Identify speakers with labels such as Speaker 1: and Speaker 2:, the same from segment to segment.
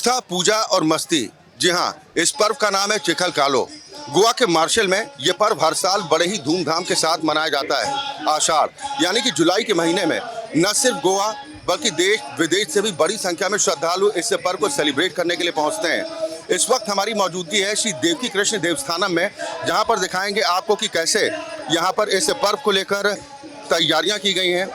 Speaker 1: आस्था, पूजा और मस्ती। जी हाँ, इस पर्व का नाम है चिखल कालो। गोवा के मार्शल में ये पर्व हर साल बड़े ही धूमधाम के साथ मनाया जाता है। आषाढ़ यानी कि जुलाई के महीने में न सिर्फ गोवा बल्कि देश विदेश से भी बड़ी संख्या में श्रद्धालु इस पर्व को सेलिब्रेट करने के लिए पहुंचते हैं। इस वक्त हमारी मौजूदगी है श्री देवकी कृष्ण देवस्थानम में, जहां पर दिखाएंगे आपको कि कैसे यहां पर इस पर्व को लेकर तैयारियां की गई हैं।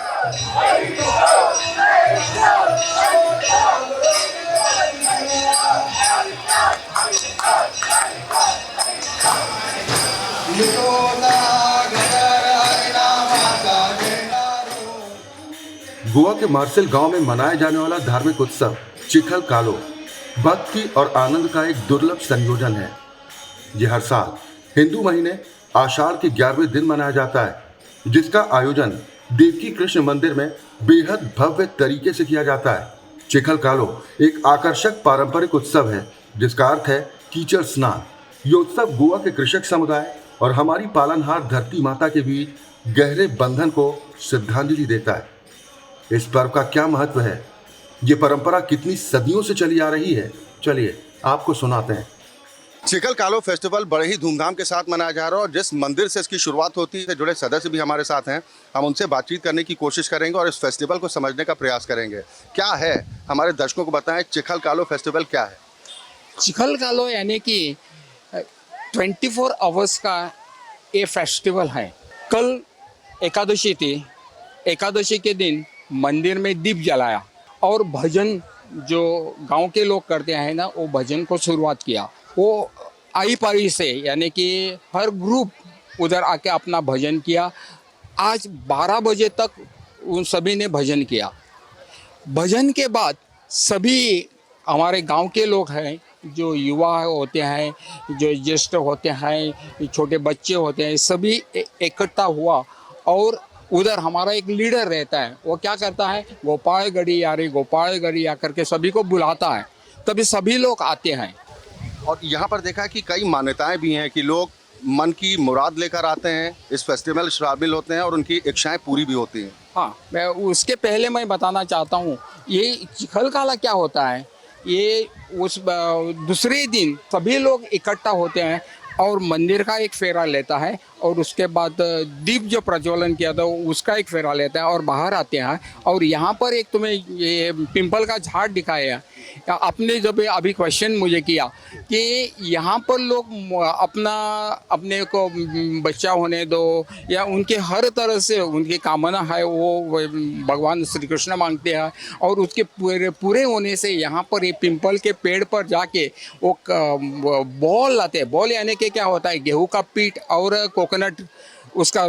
Speaker 1: गोवा के मार्शल गांव में मनाया जाने वाला धार्मिक उत्सव चिखल कालो भक्ति और आनंद का एक दुर्लभ संयोजन है। ये हर साल हिंदू महीने आषाढ़ के 11वें दिन मनाया जाता है, जिसका आयोजन देवकी कृष्ण मंदिर में बेहद भव्य तरीके से किया जाता है। चिखल कालो एक आकर्षक पारंपरिक उत्सव है, जिसका अर्थ है कीचड़ स्नान। ये उत्सव गोवा के कृषक समुदाय और हमारी पालनहार धरती माता के बीच गहरे बंधन को श्रद्धांजलि देता है। इस पर्व का क्या महत्व है, ये परंपरा कितनी सदियों से चली आ रही है, चलिए आपको सुनाते हैं। चिखल कालो फेस्टिवल बड़े ही धूमधाम के साथ मनाया जा रहा है और जिस मंदिर से इसकी शुरुआत होती है, जुड़े सदस्य भी हमारे साथ हैं। हम उनसे बातचीत करने की कोशिश करेंगे और इस फेस्टिवल को समझने का प्रयास करेंगे। क्या है, हमारे दर्शकों को बताएं, चिखल कालो फेस्टिवल क्या है?
Speaker 2: चिखल कालो यानी कि 24 आवर्स का ये फेस्टिवल है। कल एकादशी थी, एकादशी के दिन मंदिर में दीप जलाया और भजन जो गांव के लोग करते हैं ना, वो भजन को शुरुआत किया। वो आई पारी से यानी कि हर ग्रुप उधर आके अपना भजन किया। आज 12 बजे तक उन सभी ने भजन किया। भजन के बाद सभी हमारे गांव के लोग हैं, जो युवा होते हैं, जो ज्येष्ठ होते हैं, छोटे बच्चे होते हैं, सभी इकट्ठा हुआ और उधर हमारा एक लीडर रहता है। वो क्या करता है, गोपाल गड़ी या करके सभी को बुलाता है, तभी सभी लोग आते हैं।
Speaker 1: और यहाँ पर देखा है कि कई मान्यताएं भी हैं कि लोग मन की मुराद लेकर आते हैं, इस फेस्टिवल में शामिल होते हैं और उनकी इच्छाएं पूरी भी होती हैं।
Speaker 2: हाँ, मैं उसके पहले मैं बताना चाहता हूँ, ये चिखल काला क्या होता है। ये उस दूसरे दिन सभी लोग इकट्ठा होते हैं और मंदिर का एक फेरा लेता है और उसके बाद दीप जो प्रज्वलन किया था उसका एक फेरा लेता है और बाहर आते हैं। और यहाँ पर एक तुम्हें ये पिंपल का झाड़ दिखाया, आपने जब अभी क्वेश्चन मुझे किया कि यहाँ पर लोग अपने को बच्चा होने दो या उनके हर तरह से उनकी कामना है वो भगवान श्री कृष्ण मांगते हैं और उसके पूरे होने से यहाँ पर ये पिंपल के पेड़ पर जाके वो बॉल लाते हैं। बॉल यानी कि क्या होता है, गेहूं का पीठ और कोकोनट उसका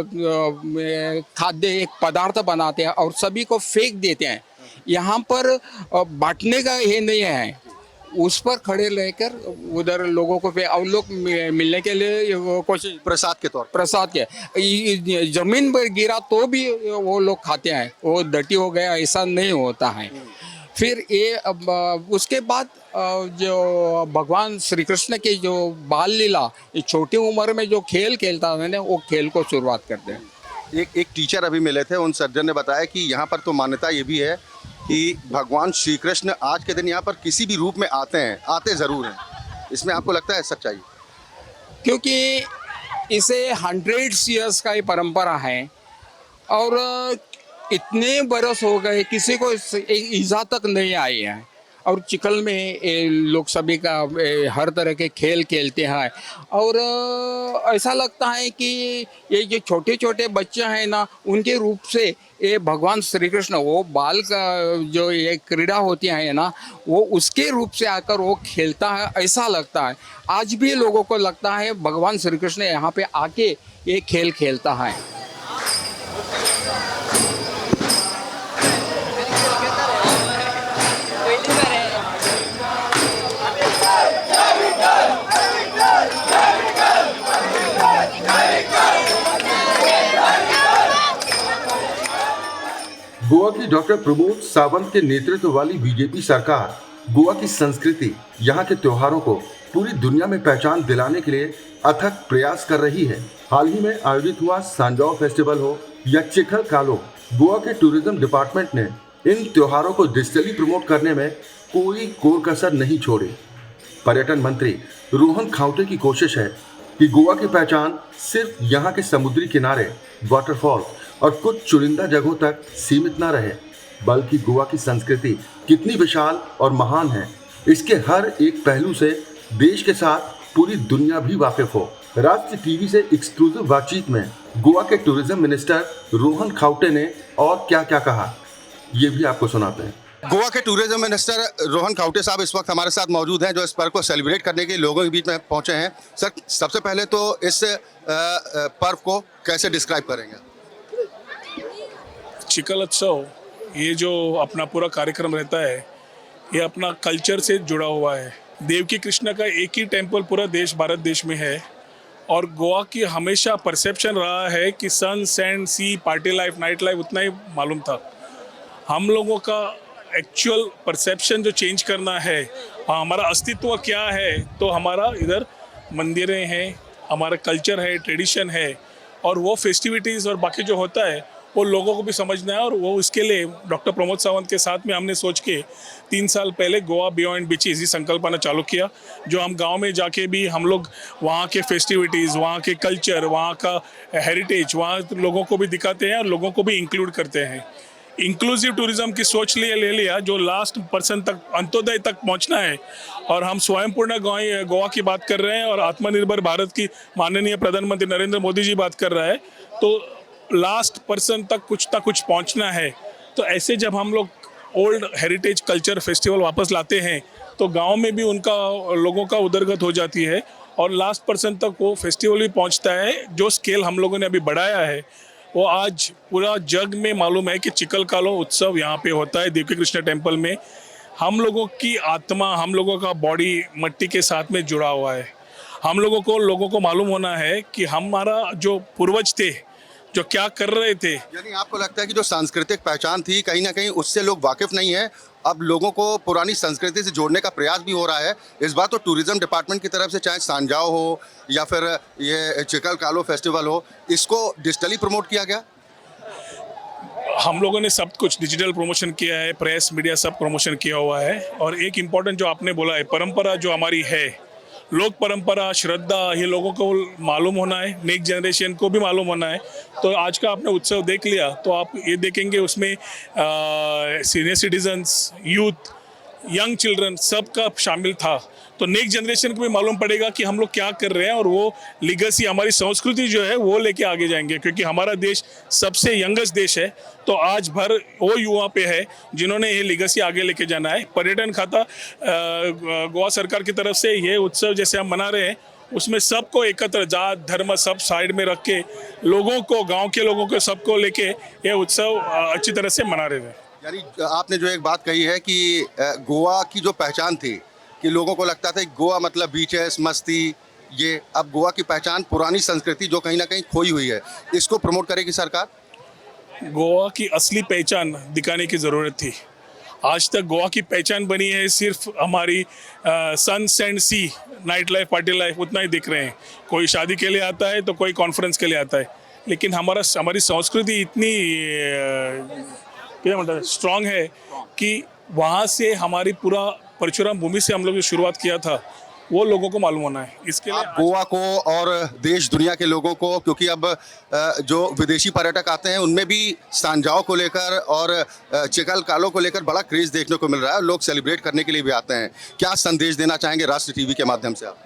Speaker 2: खाद्य एक पदार्थ बनाते हैं और सभी को फेंक देते हैं। यहाँ पर बांटने का ये नहीं है, उस पर खड़े रहकर उधर लोगों को और लोग मिलने के लिए कोशिश,
Speaker 1: प्रसाद के तौर
Speaker 2: प्रसाद के जमीन पर गिरा तो भी वो लोग खाते हैं। वो डटी हो गया ऐसा नहीं होता है। फिर ये उसके बाद जो भगवान श्री कृष्ण की जो बाल लीला, ये छोटी उम्र में जो खेल खेलता है ना, वो खेल को शुरुआत करते हैं।
Speaker 1: एक टीचर अभी मिले थे, उन सज्जन ने बताया कि यहाँ पर तो मान्यता ये भी है कि भगवान श्री कृष्ण आज के दिन यहाँ पर किसी भी रूप में आते हैं, आते ज़रूर हैं। इसमें आपको लगता है सच्चाई?
Speaker 2: क्योंकि इसे 100 ईयर्स का ये परंपरा है और इतने बरस हो गए किसी को ईजा तक नहीं आई है। और चिखल में लोग सभी का हर तरह के खेल खेलते हैं और ऐसा लगता है कि ये जो छोटे छोटे बच्चे हैं ना, उनके रूप से ये भगवान श्री कृष्ण वो बाल का जो ये क्रीड़ा होती है ना, वो उसके रूप से आकर वो खेलता है, ऐसा लगता है। आज भी लोगों को लगता है भगवान श्री कृष्ण यहाँ पे आके ये खेल खेलता है।
Speaker 1: गोवा की डॉक्टर प्रमोद सावंत के नेतृत्व वाली बीजेपी सरकार गोवा की संस्कृति, यहाँ के त्योहारों को पूरी दुनिया में पहचान दिलाने के लिए अथक प्रयास कर रही है। हाल ही में आयोजित हुआ सांजाव फेस्टिवल हो या चिखल कालो, गोवा के टूरिज्म डिपार्टमेंट ने इन त्योहारों को डिजिटली प्रमोट करने में कोई कोर कसर नहीं छोड़े। पर्यटन मंत्री रोहन खाउटे की कोशिश है कि गोवा की पहचान सिर्फ यहाँ के समुद्री किनारे, वाटरफॉल और कुछ चुनिंदा जगहों तक सीमित न रहे, बल्कि गोवा की संस्कृति कितनी विशाल और महान है, इसके हर एक पहलू से देश के साथ पूरी दुनिया भी वाकिफ हो। राष्ट्रीय टीवी से एक्सक्लूसिव बातचीत में गोवा के टूरिज्म मिनिस्टर रोहन खाउटे ने और क्या क्या कहा, ये भी आपको सुनाते हैं।
Speaker 3: गोवा के टूरिज्म मिनिस्टर रोहन खाउटे साहब इस वक्त हमारे साथ मौजूद हैं, जो इस पर्व को सेलिब्रेट करने के लिए लोगों के बीच में पहुंचे हैं। सर, सबसे पहले तो इस पर्व को कैसे डिस्क्राइब करेंगे?
Speaker 4: चिकल उत्सव, ये जो अपना पूरा कार्यक्रम रहता है, ये अपना कल्चर से जुड़ा हुआ है। देवकी कृष्णा का एक ही टेम्पल पूरा देश, भारत देश में है। और गोवा की हमेशा परसेप्शन रहा है कि सन, सैंड, सी, पार्टी लाइफ, नाइट लाइफ उतना ही मालूम था। हम लोगों का एक्चुअल परसेप्शन जो चेंज करना है, हमारा अस्तित्व क्या है, तो हमारा इधर मंदिरें हैं, हमारा कल्चर है, ट्रेडिशन है, और वो फेस्टिविटीज़ और बाकी जो होता है वो लोगों को भी समझना है। और वो उसके लिए डॉक्टर प्रमोद सावंत के साथ में हमने सोच के 3 साल पहले गोवा बियॉन्ड बीचेस ही संकल्पना चालू किया, जो हम गांव में जाके भी हम लोग वहाँ के फेस्टिविटीज़, वहाँ के कल्चर, वहाँ का हेरिटेज वहाँ लोगों को भी दिखाते हैं और लोगों को भी इंक्लूड करते हैं। इंक्लूसिव टूरिज्म की सोच ले लिया, जो लास्ट पर्सन तक, अंत्योदय तक पहुंचना है। और हम स्वयंपूर्ण गोवा की बात कर रहे हैं और आत्मनिर्भर भारत की माननीय प्रधानमंत्री नरेंद्र मोदी जी बात कर रहा है, तो लास्ट पर्सन तक कुछ पहुंचना है। तो ऐसे जब हम लोग ओल्ड हेरिटेज कल्चर फेस्टिवल वापस लाते हैं, तो गांव में भी उनका, लोगों का उदरगत हो जाती है और लास्ट पर्सन तक वो फेस्टिवल भी पहुंचता है। जो स्केल हम लोगों ने अभी बढ़ाया है, वो आज पूरा जग में मालूम है कि चिकल कालो उत्सव यहाँ पे होता है देवकी कृष्णा टेम्पल में। हम लोगों की आत्मा, हम लोगों का बॉडी मट्टी के साथ में जुड़ा हुआ है। हम लोगों को मालूम होना है कि हमारा जो पूर्वज थे, जो क्या कर रहे थे।
Speaker 3: यानी आपको लगता है कि जो सांस्कृतिक पहचान थी, कहीं ना कहीं उससे लोग वाकिफ नहीं है, अब लोगों को पुरानी संस्कृति से जोड़ने का प्रयास भी हो रहा है। इस बार तो टूरिज्म डिपार्टमेंट की तरफ से, चाहे सांजाओ हो या फिर ये चिकल कालो फेस्टिवल हो, इसको डिजिटली प्रमोट किया गया।
Speaker 4: हम लोगों ने सब कुछ डिजिटल प्रमोशन किया है, प्रेस, मीडिया सब प्रमोशन किया हुआ है। और एक इम्पॉर्टेंट जो आपने बोला है, परंपरा जो हमारी है, लोक परंपरा, श्रद्धा, ये लोगों को मालूम होना है, नेक्स्ट जनरेशन को भी मालूम होना है। तो आज का आपने उत्सव देख लिया, तो आप ये देखेंगे उसमें senior citizens, youth, young children सबका शामिल था। तो नेक्स्ट जनरेशन को भी मालूम पड़ेगा कि हम लोग क्या कर रहे हैं, और वो लीगेसी, हमारी संस्कृति जो है वो लेके आगे जाएंगे। क्योंकि हमारा देश सबसे यंगेस्ट देश है, तो आज भर वो युवा पे है जिन्होंने ये लीगेसी आगे लेके जाना है। पर्यटन खाता, गोवा सरकार की तरफ से ये उत्सव जैसे हम मना रहे हैं, उसमें सबको एकत्र, जात धर्म सब साइड में रख के, लोगों को, गाँव के लोगों को सबको लेके ये उत्सव अच्छी तरह से मना रहे थे।
Speaker 3: यानी आपने जो एक बात कही है कि गोवा की जो पहचान थी, कि लोगों को लगता था कि गोवा मतलब बीचेस, मस्ती, ये अब गोवा की पहचान पुरानी संस्कृति जो कहीं ना कहीं खोई हुई है, इसको प्रमोट करेगी सरकार।
Speaker 4: गोवा की असली पहचान दिखाने की ज़रूरत थी। आज तक गोवा की पहचान बनी है सिर्फ हमारी सन, सैंड, सी, नाइट लाइफ, पार्टी लाइफ, उतना ही दिख रहे हैं। कोई शादी के लिए आता है तो कोई कॉन्फ्रेंस के लिए आता है, लेकिन हमारी संस्कृति इतनी क्या मतलब स्ट्रांग है कि वहाँ से हमारी पूरा परशुराम भूमि से हम लोग जो शुरुआत किया था, वो लोगों को मालूम होना है। इसके लिए
Speaker 3: आप गोवा को और देश दुनिया के लोगों को, क्योंकि अब जो विदेशी पर्यटक आते हैं उनमें भी सांजाओ को लेकर और चिकल कालो को लेकर बड़ा क्रेज देखने को मिल रहा है, लोग सेलिब्रेट करने के लिए भी आते हैं। क्या संदेश देना चाहेंगे राष्ट्रीय टीवी के माध्यम से आप?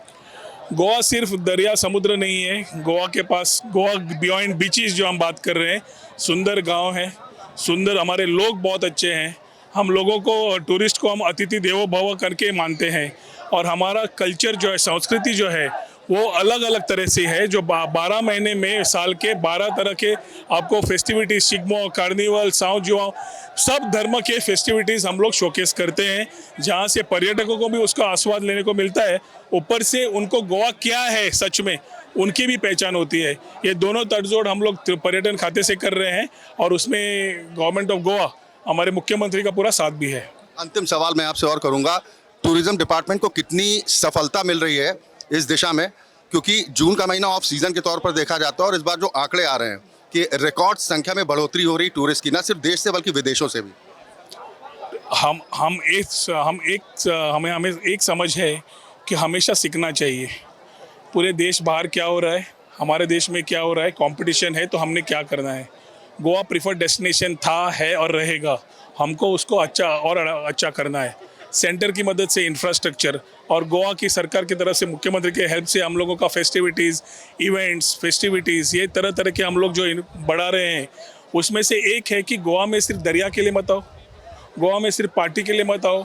Speaker 4: गोवा सिर्फ दरिया समुद्र नहीं है। गोवा के पास, गोवा बियॉन्ड बीचेस जो हम बात कर रहे हैं, सुंदर गांव है, सुंदर, हमारे लोग बहुत अच्छे हैं। हम लोगों को, टूरिस्ट को हम अतिथि देवो भव करके मानते हैं। और हमारा कल्चर जो है, संस्कृति जो है, वो अलग अलग तरह से है, जो 12 महीने में साल के 12 तरह के आपको फेस्टिविटीज़, शिग्मो, कार्निवल, साउ जुआओ, सब धर्म के फेस्टिविटीज़ हम लोग शोकेस करते हैं, जहाँ से पर्यटकों को भी उसका आस्वाद लेने को मिलता है। ऊपर से उनको गोवा क्या है सच में, उनकी भी पहचान होती है। ये दोनों तड़जोड़ हम लोग पर्यटन खाते से कर रहे हैं, और उसमें गवर्नमेंट ऑफ गोवा, हमारे मुख्यमंत्री का पूरा साथ भी है।
Speaker 3: अंतिम सवाल मैं आपसे और करूंगा, टूरिज्म डिपार्टमेंट को कितनी सफलता मिल रही है इस दिशा में, क्योंकि जून का महीना ऑफ सीजन के तौर पर देखा जाता है, और इस बार जो आंकड़े आ रहे हैं कि रिकॉर्ड संख्या में बढ़ोतरी हो रही टूरिस्ट की, न सिर्फ देश से बल्कि विदेशों से भी।
Speaker 4: हमें हमें एक समझ है कि हमेशा सीखना चाहिए। पूरे देश बाहर क्या हो रहा है, हमारे देश में क्या हो रहा है, कंपटीशन है, तो हमने क्या करना है। गोवा प्रिफर्ड डेस्टिनेशन था, है और रहेगा। हमको उसको अच्छा और अच्छा करना है। सेंटर की मदद से इंफ्रास्ट्रक्चर और गोवा की सरकार की तरफ से मुख्यमंत्री के हेल्प से हम लोगों का फेस्टिविटीज़ ये तरह तरह के हम लोग जो बढ़ा रहे हैं, उसमें से एक है कि गोवा में सिर्फ दरिया के लिए मत आओ, गोवा में सिर्फ पार्टी के लिए मत आओ।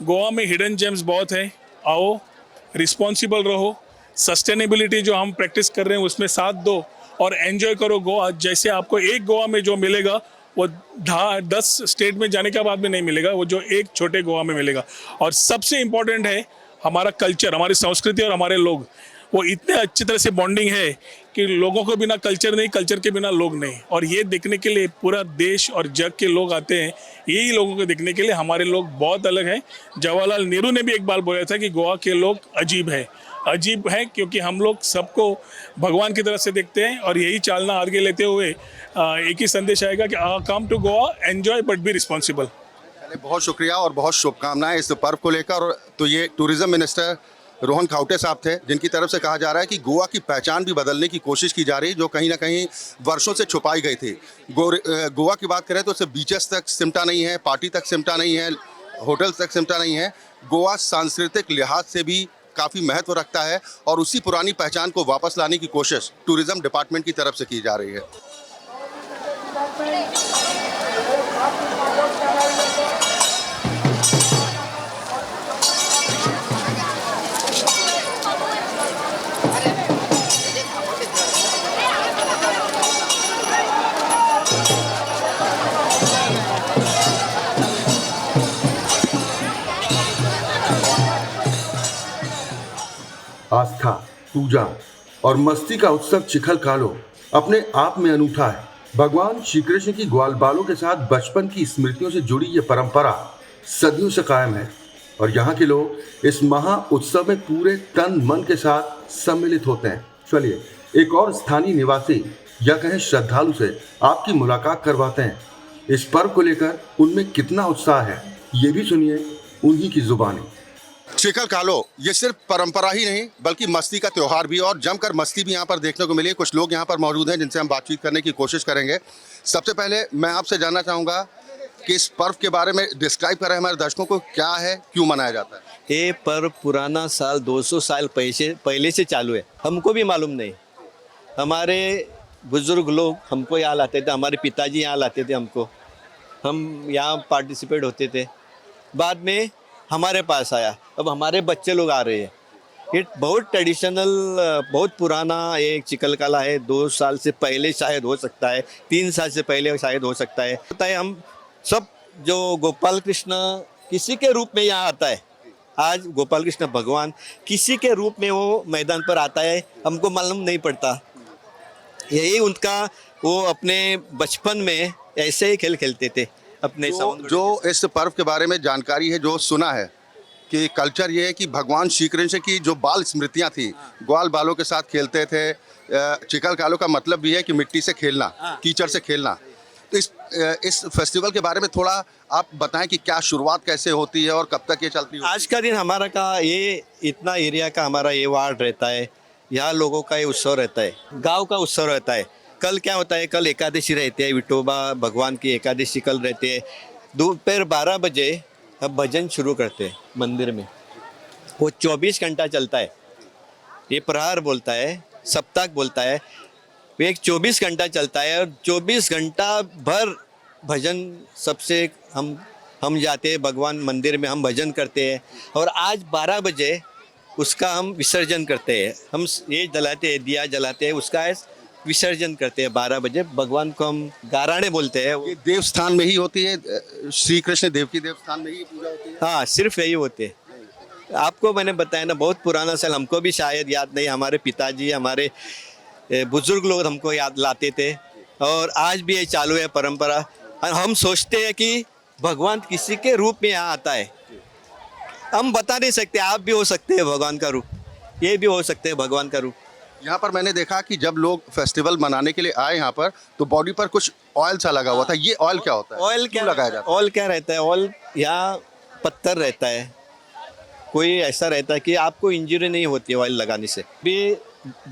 Speaker 4: गोवा में हिडन जेम्स बहुत हैं, आओ, रिस्पॉन्सिबल रहो, सस्टेनेबिलिटी जो हम प्रैक्टिस कर रहे हैं उसमें साथ दो और एंजॉय करो गोवा। जैसे आपको एक गोवा में जो मिलेगा वो 10 स्टेट में जाने के बाद में नहीं मिलेगा, वो जो एक छोटे गोवा में मिलेगा। और सबसे इम्पोर्टेंट है हमारा कल्चर, हमारी संस्कृति और हमारे लोग, वो इतने अच्छी तरह से बॉन्डिंग है कि लोगों को बिना कल्चर नहीं, कल्चर के बिना लोग नहीं। और ये देखने के लिए पूरा देश और जग के लोग आते हैं, यही लोगों को देखने के लिए। हमारे लोग बहुत अलग हैं। जवाहरलाल नेहरू ने भी एक बार बोला था कि गोवा के लोग अजीब है क्योंकि हम लोग सबको भगवान की तरफ से देखते हैं। और यही चालना आगे लेते हुए एक ही संदेश आएगा कि come to Goa, enjoy but be responsible.
Speaker 3: बहुत शुक्रिया और बहुत शुभकामनाएं इस पर्व को लेकर। तो ये टूरिज्म मिनिस्टर रोहन खाउटे साहब थे, जिनकी तरफ से कहा जा रहा है कि गोवा की पहचान भी बदलने की कोशिश की जा रही है, जो कहीं ना कहीं वर्षों से छुपाई गई थी। गोवा की बात करें तो सिर्फ बीचेस तक सिमटा नहीं है, पार्टी तक सिमटा नहीं है, होटल्स तक सिमटा नहीं है। गोवा सांस्कृतिक लिहाज से भी काफ़ी महत्व रखता है और उसी पुरानी पहचान को वापस लाने की कोशिश टूरिज्म डिपार्टमेंट की तरफ से की जा रही है।
Speaker 1: आस्था, पूजा और मस्ती का उत्सव चिखल कालो अपने आप में अनूठा है। भगवान श्री कृष्ण की ग्वाल बालों के साथ बचपन की स्मृतियों से जुड़ी ये परंपरा सदियों से कायम है और यहाँ के लोग इस महा उत्सव में पूरे तन मन के साथ सम्मिलित होते हैं। चलिए एक और स्थानीय निवासी या कहें श्रद्धालु से आपकी मुलाकात करवाते हैं। इस पर्व को लेकर उनमें कितना उत्साह है, ये भी सुनिए उन्हीं की जुबानी।
Speaker 3: चिखल कालो ये सिर्फ परंपरा ही नहीं बल्कि मस्ती का त्यौहार भी, और जमकर मस्ती भी यहाँ पर देखने को मिली। कुछ लोग यहाँ पर मौजूद हैं जिनसे हम बातचीत करने की कोशिश करेंगे। सबसे पहले मैं आपसे जानना चाहूँगा कि इस पर्व के बारे में डिस्क्राइब करें हमारे दर्शकों को, क्या है, क्यों मनाया जाता है।
Speaker 5: ये पर्व पुराना साल 200 साल पहले से चालू है। हमको भी मालूम नहीं, हमारे बुजुर्ग लोग हमको यहाँ लाते थे, हमारे पिताजी यहाँ लाते थे हमको, हम यहाँ पार्टिसिपेट होते थे। बाद में हमारे पास आया, अब हमारे बच्चे लोग आ रहे हैं। ये बहुत ट्रेडिशनल, बहुत पुराना एक चिखल काला है। 2 साल से पहले शायद हो सकता है, 3 साल से पहले शायद हो सकता है। हम सब जो गोपाल कृष्ण किसी के रूप में यहाँ आता है, आज गोपाल कृष्ण भगवान किसी के रूप में वो मैदान पर आता है, हमको मालूम नहीं पड़ता। यही उनका, वो अपने बचपन में ऐसे ही खेल खेलते थे अपने।
Speaker 3: जो इस पर्व के बारे में जानकारी है, जो सुना है कि कल्चर ये है कि भगवान श्री कृष्ण की जो बाल स्मृतियाँ थी, ग्वाल बालों के साथ खेलते थे। चिखल कालो का मतलब भी है कि मिट्टी से खेलना, कीचड़ से खेलना। तो इस फेस्टिवल के बारे में थोड़ा आप बताएं कि क्या शुरुआत कैसे होती है और कब तक ये चलती है।
Speaker 5: आज का दिन हमारा का ये इतना एरिया का हमारा ये वार्ड रहता है, यहाँ लोगों का ये उत्सव रहता है, गांव का उत्सव रहता है। कल क्या होता है, कल एकादशी रहती है, विठोबा भगवान की एकादशी कल रहती है। दोपहर 12 बजे हम भजन शुरू करते हैं मंदिर में, वो 24 घंटा चलता है। ये प्रहार बोलता है, सप्ताह बोलता है, वो एक 24 घंटा चलता है और 24 घंटा भर भजन सबसे हम जाते हैं भगवान मंदिर में, हम भजन करते हैं। और आज 12 बजे उसका हम विसर्जन करते हैं, हम ये जलाते हैं, दिया जलाते हैं, उसका विसर्जन करते हैं 12 बजे। भगवान को हम गाराणे बोलते हैं।
Speaker 3: ये देवस्थान में ही होती है, श्री कृष्ण देव की देवस्थान में ही पूजा होती है।
Speaker 5: हाँ, सिर्फ यही होते हैं। आपको मैंने बताया ना, बहुत पुराना साल, हमको भी शायद याद नहीं, हमारे पिताजी, हमारे बुजुर्ग लोग हमको याद लाते थे और आज भी ये चालू है परंपरा। और हम सोचते हैं कि भगवान किसी के रूप में यहाँ आता है, हम बता नहीं सकते। आप भी हो सकते हैं भगवान का रूप, ये भी हो सकते हैं भगवान का रूप।
Speaker 3: यहाँ पर मैंने देखा कि जब लोग फेस्टिवल मनाने के लिए आए यहाँ पर तो बॉडी पर कुछ ऑयल सा लगा हुआ था, ये ऑयल क्या होता है?
Speaker 5: ऑयल
Speaker 3: क्यों
Speaker 5: क्या
Speaker 3: लगाया जाता है?
Speaker 5: ऑयल क्या रहता है? ऑयल यहाँ पत्थर रहता है, कोई ऐसा रहता है कि आपको इंजरी नहीं होती है ऑयल लगाने से। अभी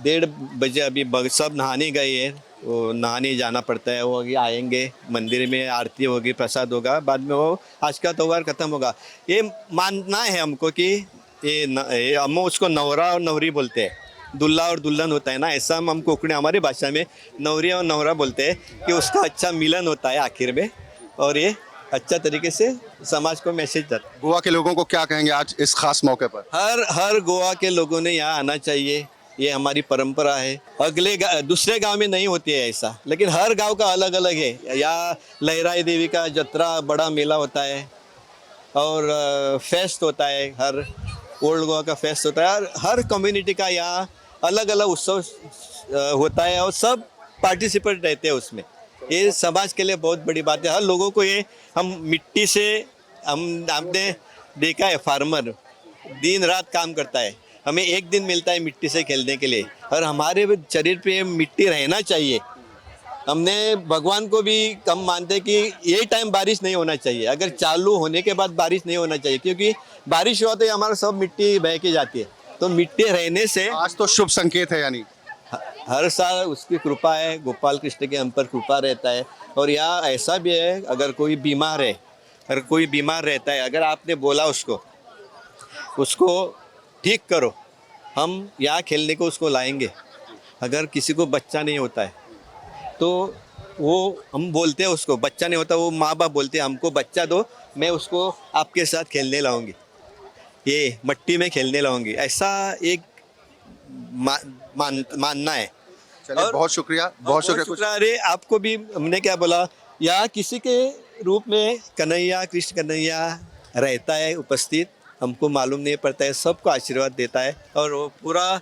Speaker 5: 1:30 बजे अभी सब नहाने गए हैं, वो नहाने जाना पड़ता है, वो अभी आएंगे मंदिर में, आरती होगी, प्रसाद होगा, बाद में वो आज का त्यौहार खत्म होगा। ये मानना है हमको कि ये हम उसको नवरा और नवरी बोलते हैं, दुल्हा और दुल्हन होता है ना, ऐसा हम कोकणी हमारी भाषा में नवरी और नवरा बोलते हैं कि उसका अच्छा मिलन होता है आखिर में, और ये अच्छा तरीके से समाज को मैसेज जाता है।
Speaker 3: गोवा के लोगों को क्या कहेंगे आज इस खास मौके पर?
Speaker 5: हर गोवा के लोगों ने यहाँ आना चाहिए, ये हमारी परंपरा है। दूसरे गांव में नहीं होती है ऐसा, लेकिन हर गांव का अलग अलग है। यहाँ लहराई देवी का जत्रा बड़ा मेला होता है, और फेस्ट होता है, हर ओल्ड गोवा का फेस्ट होता है, और हर कम्युनिटी का यहाँ अलग अलग उत्सव होता है, और सब पार्टिसिपेट रहते हैं उसमें। ये समाज के लिए बहुत बड़ी बात है। हर लोगों को ये हम मिट्टी से हमने देखा है, फार्मर दिन रात काम करता है, हमें एक दिन मिलता है मिट्टी से खेलने के लिए, और हमारे शरीर पे मिट्टी रहना चाहिए। हमने भगवान को भी कम मानते हैं कि ये टाइम बारिश नहीं होना चाहिए, अगर चालू होने के बाद बारिश नहीं होना चाहिए, क्योंकि बारिश हुआ तो हमारा सब मिट्टी बह के जाती है। तो मिट्टी रहने से
Speaker 3: आज तो शुभ संकेत है, यानी
Speaker 5: हर साल उसकी कृपा है, गोपाल कृष्ण के हम पर कृपा रहता है। और यहाँ ऐसा भी है, अगर कोई बीमार है, अगर कोई बीमार रहता है, अगर आपने बोला उसको ठीक करो, हम यहाँ खेलने को उसको लाएंगे। अगर किसी को बच्चा नहीं होता है तो वो हम बोलते हैं, उसको बच्चा नहीं होता, वो माँ बाप बोलते हैं हमको बच्चा दो, मैं उसको आपके साथ खेलने लाऊंगी, ये मट्टी में खेलने लाऊंगी, ऐसा एक मानना है।
Speaker 3: चलिए, बहुत शुक्रिया, बहुत शुक्रिया।
Speaker 5: अरे आपको भी हमने क्या बोला, यहाँ किसी के रूप में कन्हैया, कृष्ण कन्हैया रहता है उपस्थित, हमको मालूम नहीं पड़ता है, सबको आशीर्वाद देता है। और वो पूरा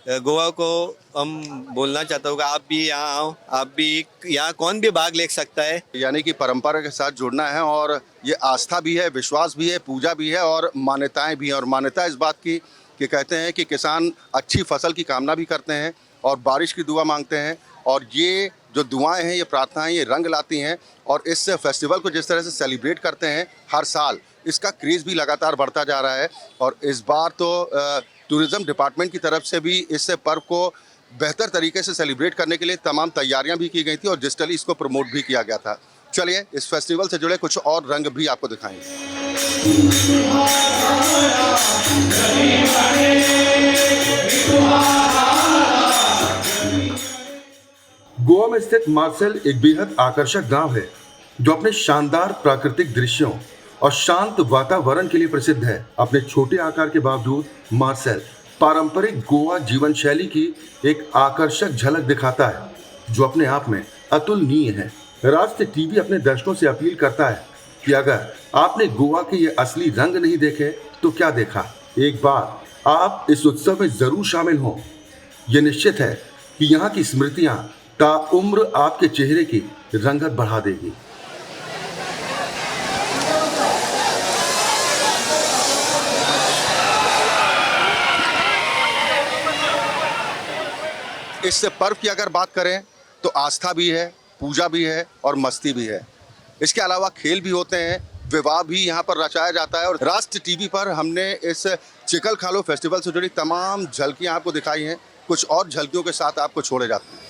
Speaker 5: गोवा को हम बोलना चाहता हूँ कि आप भी यहाँ आओ, आप भी यहाँ कौन भी भाग ले सकता है।
Speaker 3: यानी कि परंपरा के साथ जुड़ना है, और ये आस्था भी है, विश्वास भी है, पूजा भी है, और मान्यताएं भी हैं। और मान्यता इस बात की कि कहते हैं कि किसान अच्छी फसल की कामना भी करते हैं और बारिश की दुआ मांगते हैं, और ये जो दुआएं हैं, ये प्रार्थनाएं, ये रंग लाती हैं। और इस फेस्टिवल को जिस तरह से सेलिब्रेट करते हैं हर साल, इसका क्रेज़ भी लगातार बढ़ता जा रहा है। और इस बार तो टूरिज़्म डिपार्टमेंट की तरफ से भी इस पर्व को बेहतर तरीके से सेलिब्रेट करने के लिए तमाम तैयारियां भी की गई थी, और डिजिटली इसको प्रमोट भी किया गया था। चलिए, इस फेस्टिवल से जुड़े कुछ और रंग भी आपको दिखाएंगे।
Speaker 1: गोवा में स्थित मार्सेल एक बेहद आकर्षक गांव है जो अपने शानदार प्राकृतिक दृश्यों और शांत वातावरण के लिए प्रसिद्ध है। अपने छोटे आकार के बावजूद मार्सेल पारंपरिक गोवा जीवन शैली की एक आकर्षक झलक दिखाता है जो अपने आप में अतुलनीय है। राष्ट्रीय टीवी अपने दर्शकों से अपील करता है कि अगर आपने गोवा के ये असली रंग नहीं देखे तो क्या देखा, एक बार आप इस उत्सव में जरूर शामिल हों। ये निश्चित है कि यहाँ की स्मृतियाँ ताउम्र आपके चेहरे की रंगत बढ़ा देगी।
Speaker 3: इस पर्व की अगर बात करें तो आस्था भी है, पूजा भी है, और मस्ती भी है। इसके अलावा खेल भी होते हैं, विवाह भी यहाँ पर रचाया जाता है। और राष्ट्रीय टीवी पर हमने इस चिकल खालो फेस्टिवल से जुड़ी तमाम झलकियाँ आपको दिखाई हैं। कुछ और झलकियों के साथ आपको छोड़े जाते हैं।